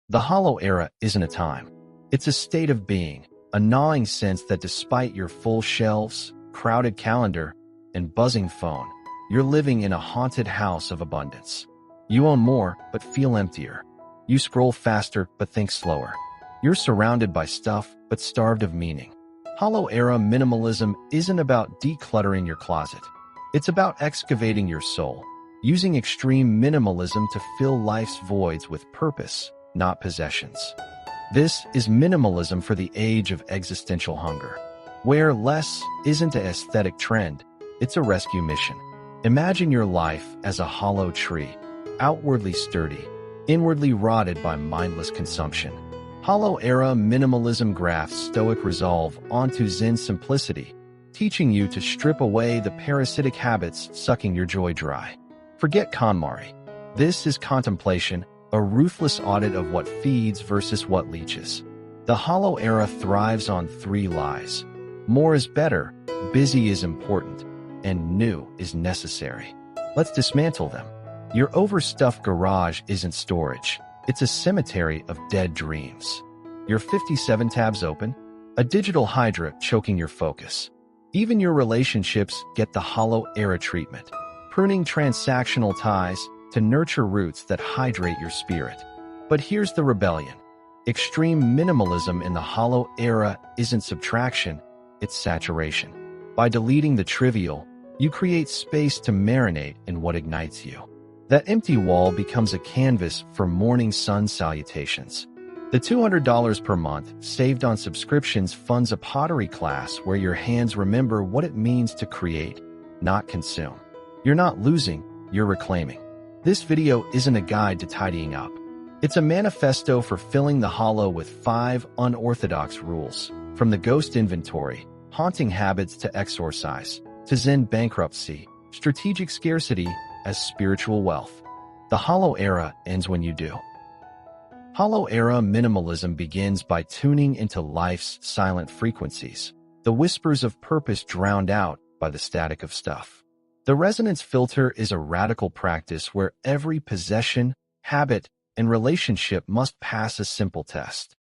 The Hollow Era isn't a time. It's a state of being, a gnawing sense that despite your full shelves, crowded calendar, and buzzing phone, you're living in a haunted house of abundance. You own more, but feel emptier. You scroll faster, but think slower. You're surrounded by stuff, but starved of meaning. Hollow Era Minimalism isn't about decluttering your closet. It's about excavating your soul, using extreme minimalism to fill life's voids with purpose, not possessions. This is minimalism for the age of existential hunger, where less isn't an aesthetic trend, it's a rescue mission. Imagine your life as a hollow tree, outwardly sturdy, inwardly rotted by mindless consumption. Hollow Era Minimalism grafts Stoic resolve onto Zen simplicity, teaching you to strip away the parasitic habits sucking your joy dry. Forget KonMari. This is contemplation, a ruthless audit of what feeds versus what leeches. The Hollow Era thrives on three lies. More is better, busy is important, and new is necessary. Let's dismantle them. Your overstuffed garage isn't storage. It's a cemetery of dead dreams. Your 57 tabs open, a digital hydra choking your focus. Even your relationships get the Hollow Era treatment, pruning transactional ties to nurture roots that hydrate your spirit. But here's the rebellion. Extreme minimalism in the Hollow Era isn't subtraction, it's saturation. By deleting the trivial, you create space to marinate in what ignites you. That empty wall becomes a canvas for morning sun salutations. The $200 per month saved on subscriptions funds a pottery class where your hands remember what it means to create, not consume. You're not losing, you're reclaiming. This video isn't a guide to tidying up. It's a manifesto for filling the hollow with 5 unorthodox rules, from the ghost inventory, haunting habits to exorcise, to Zen bankruptcy, strategic scarcity, as spiritual wealth. The Hollow Era ends when you do. Hollow Era Minimalism begins by tuning into life's silent frequencies, the whispers of purpose drowned out by the static of stuff. The resonance filter is a radical practice where every possession, habit, and relationship must pass a simple test.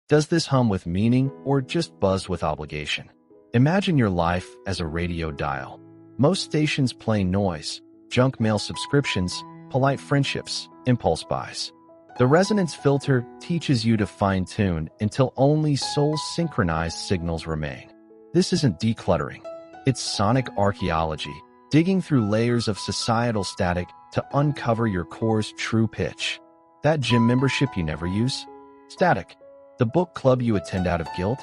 Does this hum with meaning or just buzz with obligation? Imagine your life as a radio dial. Most stations play noise, junk mail subscriptions, polite friendships, impulse buys. The resonance filter teaches you to fine-tune until only soul-synchronized signals remain. This isn't decluttering. It's sonic archaeology, digging through layers of societal static to uncover your core's true pitch. That gym membership you never use? Static. The book club you attend out of guilt?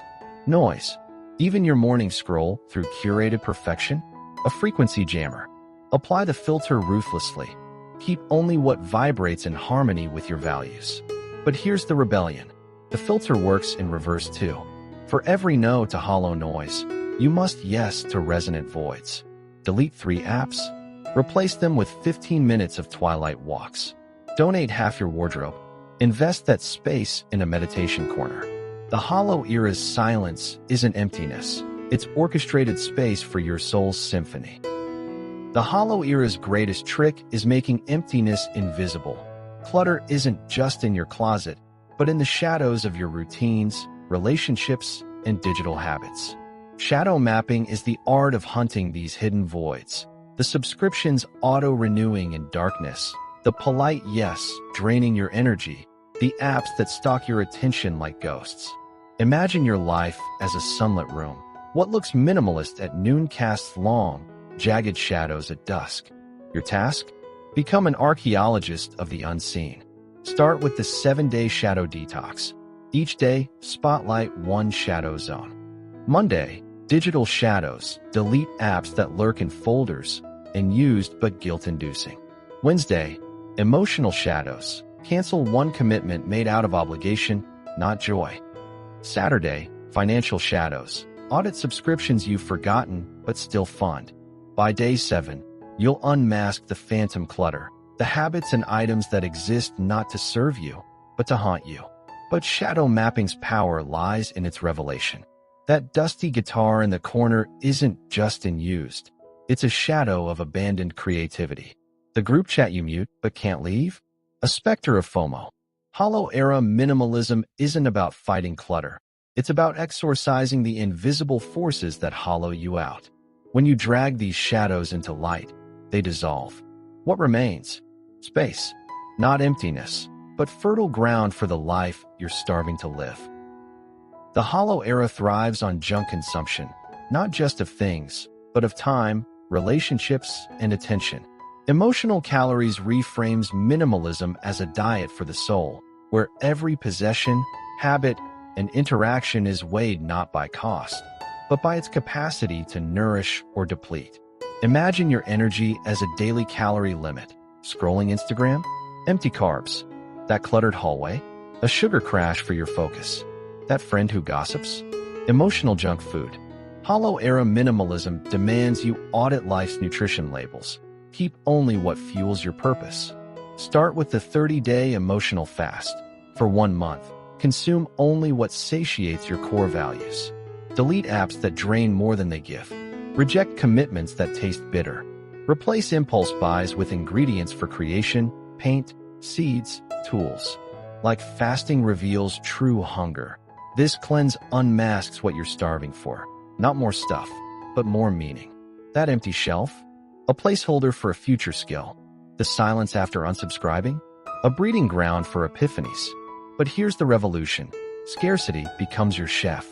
Noise. Even your morning scroll through curated perfection? A frequency jammer. Apply the filter ruthlessly. Keep only what vibrates in harmony with your values. But here's the rebellion. The filter works in reverse too. For every no to hollow noise, you must yes to resonant voids. Delete 3 apps. Replace them with 15 minutes of twilight walks. Donate half your wardrobe. Invest that space in a meditation corner. The Hollow Era's silence isn't emptiness. It's orchestrated space for your soul's symphony. The Hollow Era's greatest trick is making emptiness invisible. Clutter isn't just in your closet, but in the shadows of your routines, relationships, and digital habits. Shadow mapping is the art of hunting these hidden voids. The subscriptions auto-renewing in darkness, the polite yes draining your energy, the apps that stalk your attention like ghosts. Imagine your life as a sunlit room. What looks minimalist at noon casts long, jagged shadows at dusk. Your task? Become an archaeologist of the unseen. Start with the 7-day shadow detox. Each day, spotlight one shadow zone. Monday, digital shadows. Delete apps that lurk in folders and used but guilt-inducing. Wednesday, emotional shadows. Cancel one commitment made out of obligation, not joy. Saturday, financial shadows. Audit subscriptions you've forgotten but still fund. By day 7, you'll unmask the phantom clutter, the habits and items that exist not to serve you, but to haunt you. But shadow mapping's power lies in its revelation. That dusty guitar in the corner isn't just unused. It's a shadow of abandoned creativity. The group chat you mute but can't leave? A specter of FOMO. Hollow Era Minimalism isn't about fighting clutter. It's about exorcising the invisible forces that hollow you out. When you drag these shadows into light, they dissolve. What remains? Space. Not emptiness, but fertile ground for the life you're starving to live. The Hollow Era thrives on junk consumption, not just of things, but of time, relationships, and attention. Emotional Calories reframes minimalism as a diet for the soul, where every possession, habit, and interaction is weighed not by cost, but by its capacity to nourish or deplete. Imagine your energy as a daily calorie limit. Scrolling Instagram? Empty carbs. That cluttered hallway? A sugar crash for your focus. That friend who gossips? Emotional junk food. Hollow Era Minimalism demands you audit life's nutrition labels. Keep only what fuels your purpose. Start with the 30-day emotional fast. For 1 month, consume only what satiates your core values. Delete apps that drain more than they give. Reject commitments that taste bitter. Replace impulse buys with ingredients for creation, paint, seeds, tools. Like fasting reveals true hunger. This cleanse unmasks what you're starving for. Not more stuff, but more meaning. That empty shelf? A placeholder for a future skill. The silence after unsubscribing? A breeding ground for epiphanies. But here's the revolution. Scarcity becomes your chef.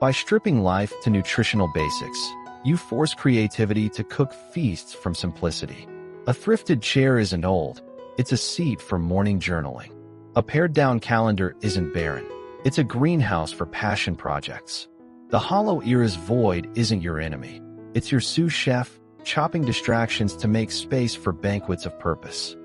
By stripping life to nutritional basics, you force creativity to cook feasts from simplicity. A thrifted chair isn't old. It's a seat for morning journaling. A pared-down calendar isn't barren. It's a greenhouse for passion projects. The Hollow Era's void isn't your enemy. It's your sous chef, chopping distractions to make space for banquets of purpose.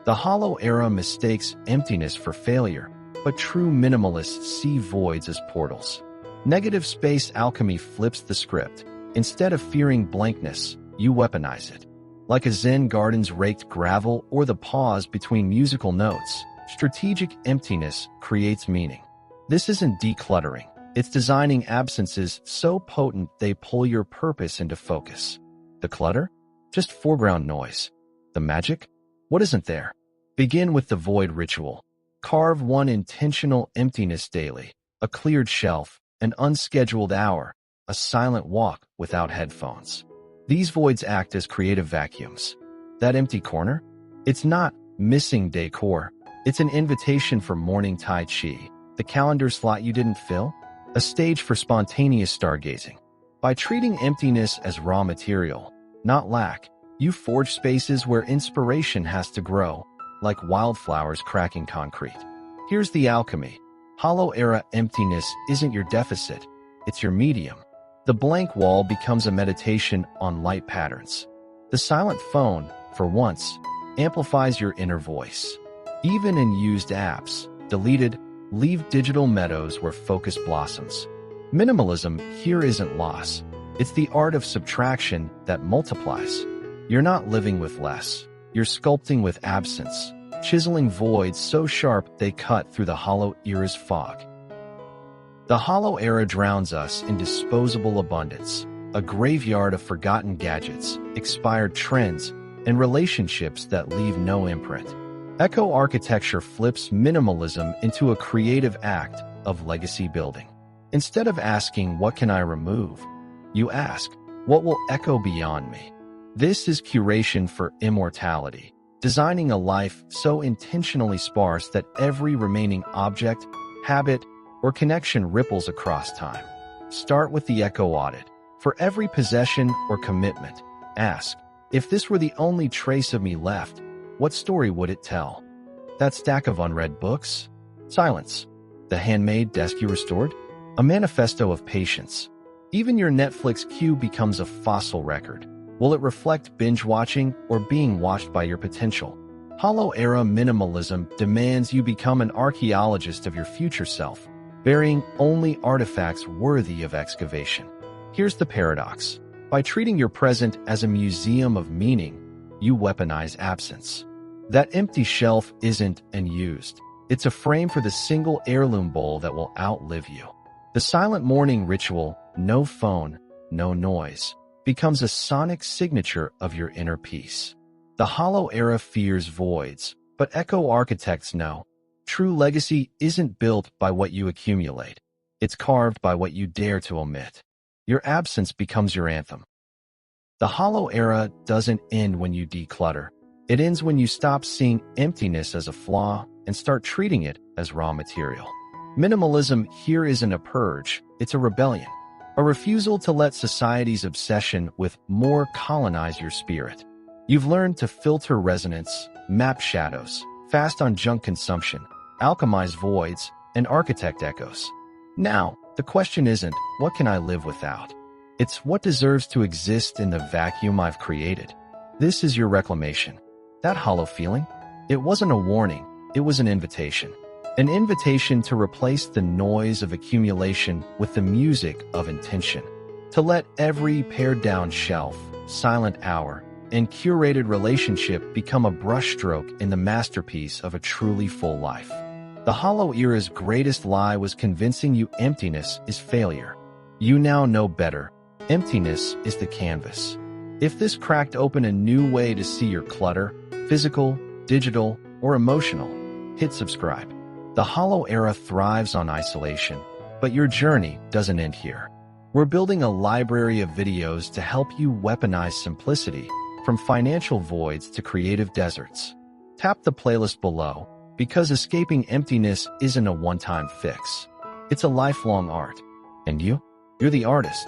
The Hollow Era mistakes emptiness for failure, but true minimalists see voids as portals. Negative space alchemy flips the script. Instead of fearing blankness, you weaponize it. Like a Zen garden's raked gravel or the pause between musical notes, strategic emptiness creates meaning. This isn't decluttering. It's designing absences so potent they pull your purpose into focus. The clutter? Just foreground noise. The magic? What isn't there? Begin with the void ritual. Carve one intentional emptiness daily, a cleared shelf, an unscheduled hour, a silent walk without headphones. These voids act as creative vacuums. That empty corner? It's not missing decor. It's an invitation for morning Tai Chi, the calendar slot you didn't fill, a stage for spontaneous stargazing. By treating emptiness as raw material, not lack, you forge spaces where inspiration has to grow, like wildflowers cracking concrete. Here's the alchemy. Hollow Era emptiness isn't your deficit, it's your medium. The blank wall becomes a meditation on light patterns. The silent phone, for once, amplifies your inner voice. Even in used apps, deleted, leave digital meadows where focus blossoms. Minimalism here isn't loss. It's the art of subtraction that multiplies. You're not living with less. You're sculpting with absence, chiseling voids so sharp they cut through the Hollow Era's fog. The Hollow Era drowns us in disposable abundance, a graveyard of forgotten gadgets, expired trends, and relationships that leave no imprint. Eco-architecture flips minimalism into a creative act of legacy building. Instead of asking, "What can I remove?" you ask, "What will echo beyond me?" This is curation for immortality, designing a life so intentionally sparse that every remaining object, habit, or connection ripples across time. Start with the echo audit. For every possession or commitment, ask, if this were the only trace of me left, what story would it tell? That stack of unread books? Silence. The handmade desk you restored? A manifesto of patience. Even your Netflix queue becomes a fossil record. Will it reflect binge-watching or being watched by your potential? Hollow Era Minimalism demands you become an archaeologist of your future self, burying only artifacts worthy of excavation. Here's the paradox. By treating your present as a museum of meaning, you weaponize absence. That empty shelf isn't unused. It's a frame for the single heirloom bowl that will outlive you. The silent morning ritual, no phone, no noise, becomes a sonic signature of your inner peace. The Hollow Era fears voids, but eco-architects know True legacy isn't built by what you accumulate. It's carved by what you dare to omit. Your absence becomes your anthem. The hollow era doesn't end when you declutter. It ends when you stop seeing emptiness as a flaw and start treating it as raw material. Minimalism here isn't a purge, it's a rebellion. A refusal to let society's obsession with more colonize your spirit. You've learned to filter resonance, map shadows, fast on junk consumption, alchemize voids, and architect echoes. Now, the question isn't, what can I live without? It's what deserves to exist in the vacuum I've created. This is your reclamation. That hollow feeling? It wasn't a warning, it was an invitation. An invitation to replace the noise of accumulation with the music of intention. To let every pared-down shelf, silent hour, and curated relationship become a brushstroke in the masterpiece of a truly full life. The hollow era's greatest lie was convincing you emptiness is failure. You now know better. Emptiness is the canvas. If this cracked open a new way to see your clutter, physical, digital, or emotional, hit subscribe. The hollow era thrives on isolation, but your journey doesn't end here. We're building a library of videos to help you weaponize simplicity, from financial voids to creative deserts. Tap the playlist below, because escaping emptiness isn't a one-time fix. It's a lifelong art. And you? You're the artist.